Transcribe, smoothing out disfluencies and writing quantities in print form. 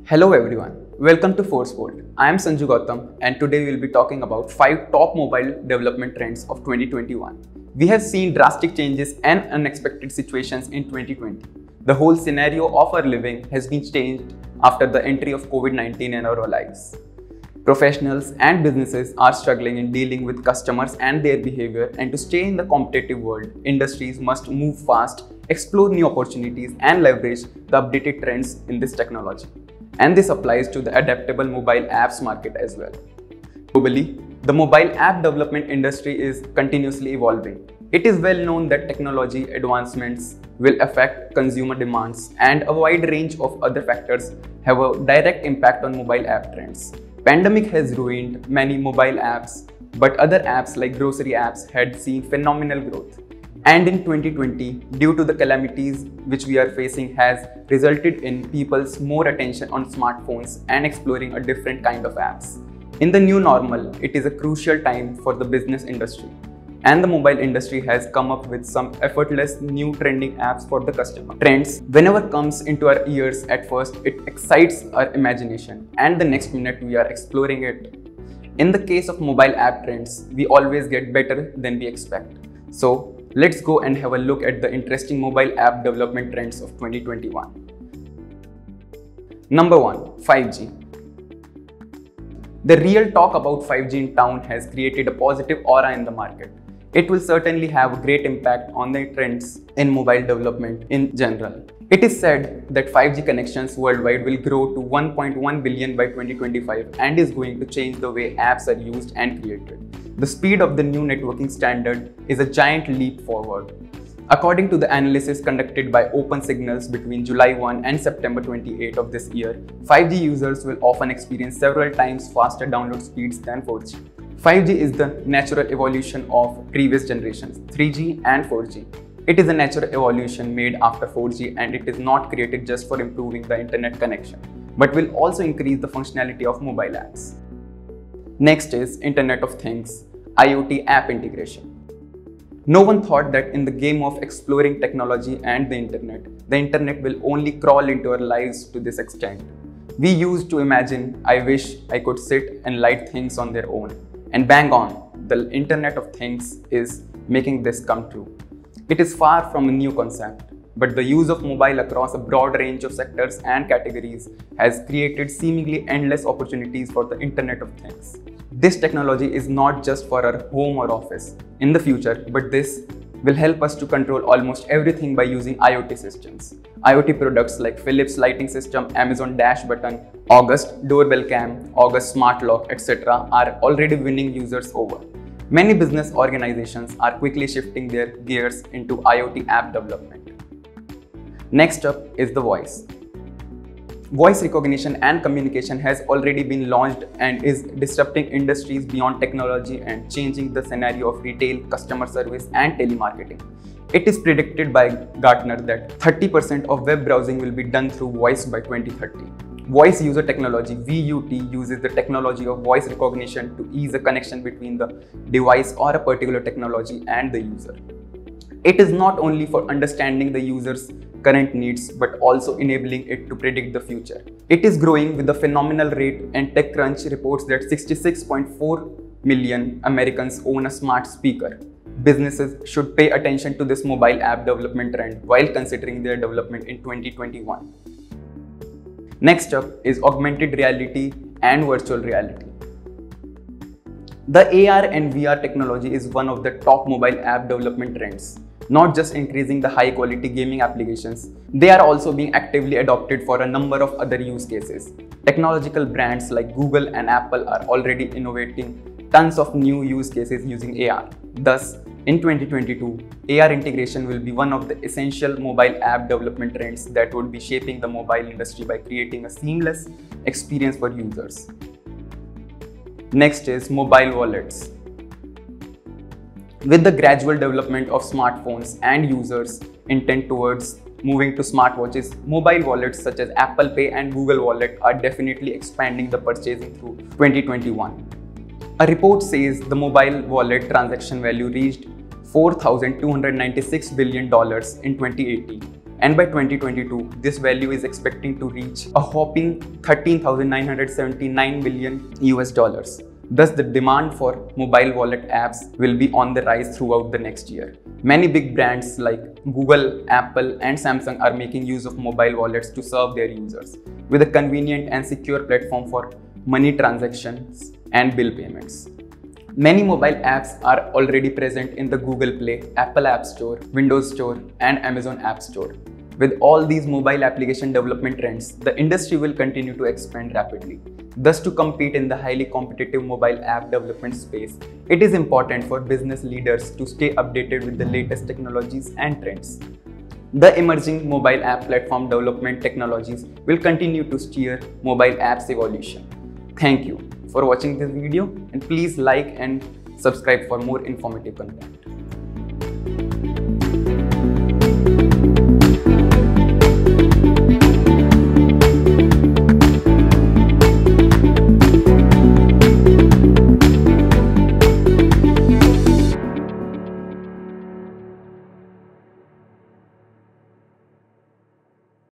Hello everyone, welcome to ForceVolt. I am Sanju Gautam and today we will be talking about 5 top mobile development trends of 2021. We have seen drastic changes and unexpected situations in 2020. The whole scenario of our living has been changed after the entry of COVID-19 in our lives. Professionals and businesses are struggling in dealing with customers and their behavior, and to stay in the competitive world, industries must move fast, explore new opportunities and leverage the updated trends in this technology. And this applies to the adaptable mobile apps market as well. Globally, the mobile app development industry is continuously evolving. It is well known that technology advancements will affect consumer demands, and a wide range of other factors have a direct impact on mobile app trends. Pandemic has ruined many mobile apps, but other apps like grocery apps had seen phenomenal growth. And in 2020, due to the calamities which we are facing, has resulted in people's more attention on smartphones and exploring a different kind of apps. In the new normal, it is a crucial time for the business industry. And the mobile industry has come up with some effortless new trending apps for the customer. Trends, whenever comes into our ears at first, it excites our imagination, and the next minute we are exploring it. In the case of mobile app trends, we always get better than we expect. So let's go and have a look at the interesting mobile app development trends of 2021. Number 1. 5G. The real talk about 5G in town has created a positive aura in the market. It will certainly have a great impact on the trends in mobile development in general. It is said that 5G connections worldwide will grow to 1.1 billion by 2025 and is going to change the way apps are used and created. The speed of the new networking standard is a giant leap forward. According to the analysis conducted by OpenSignals between July 1 and September 28 of this year, 5G users will often experience several times faster download speeds than 4G. 5G is the natural evolution of previous generations, 3G and 4G. It is a natural evolution made after 4G, and it is not created just for improving the internet connection, but will also increase the functionality of mobile apps. Next is Internet of Things, IoT app integration. No one thought that in the game of exploring technology and the internet will only crawl into our lives to this extent. We used to imagine, I wish I could sit and light things on their own. And bang on, the Internet of Things is making this come true. It is far from a new concept, but the use of mobile across a broad range of sectors and categories has created seemingly endless opportunities for the Internet of Things. This technology is not just for our home or office in the future, but this will help us to control almost everything by using IoT systems. IoT products like Philips lighting system, Amazon Dash button, August doorbell cam, August smart lock, etc. are already winning users over. Many business organizations are quickly shifting their gears into IoT app development. Next up is the voice. Voice recognition and communication has already been launched and is disrupting industries beyond technology and changing the scenario of retail, customer service, and telemarketing. It is predicted by Gartner that 30% of web browsing will be done through voice by 2030. Voice user technology (VUT) uses the technology of voice recognition to ease the connection between the device or a particular technology and the user. It is not only for understanding the user's current needs, but also enabling it to predict the future. It is growing with a phenomenal rate, and TechCrunch reports that 66.4 million Americans own a smart speaker. Businesses should pay attention to this mobile app development trend while considering their development in 2021. Next up is augmented reality and virtual reality. The AR and VR technology is one of the top mobile app development trends. Not just increasing the high quality gaming applications, they are also being actively adopted for a number of other use cases. Technological brands like Google and Apple are already innovating tons of new use cases using AR. Thus, in 2022, AR integration will be one of the essential mobile app development trends that would be shaping the mobile industry by creating a seamless experience for users. Next is mobile wallets. With the gradual development of smartphones and users' intent towards moving to smartwatches, mobile wallets such as Apple Pay and Google Wallet are definitely expanding the purchasing through 2021. A report says the mobile wallet transaction value reached $4,296 billion in 2018, and by 2022, this value is expecting to reach a whopping 13,979 million US dollars. Thus, the demand for mobile wallet apps will be on the rise throughout the next year. Many big brands like Google, Apple, and Samsung are making use of mobile wallets to serve their users with a convenient and secure platform for money transactions and bill payments. Many mobile apps are already present in the Google Play, Apple App Store, Windows Store, and Amazon App Store. With all these mobile application development trends, the industry will continue to expand rapidly. Thus, to compete in the highly competitive mobile app development space, it is important for business leaders to stay updated with the latest technologies and trends. The emerging mobile app platform development technologies will continue to steer mobile apps evolution. Thank you for watching this video, and please like and subscribe for more informative content.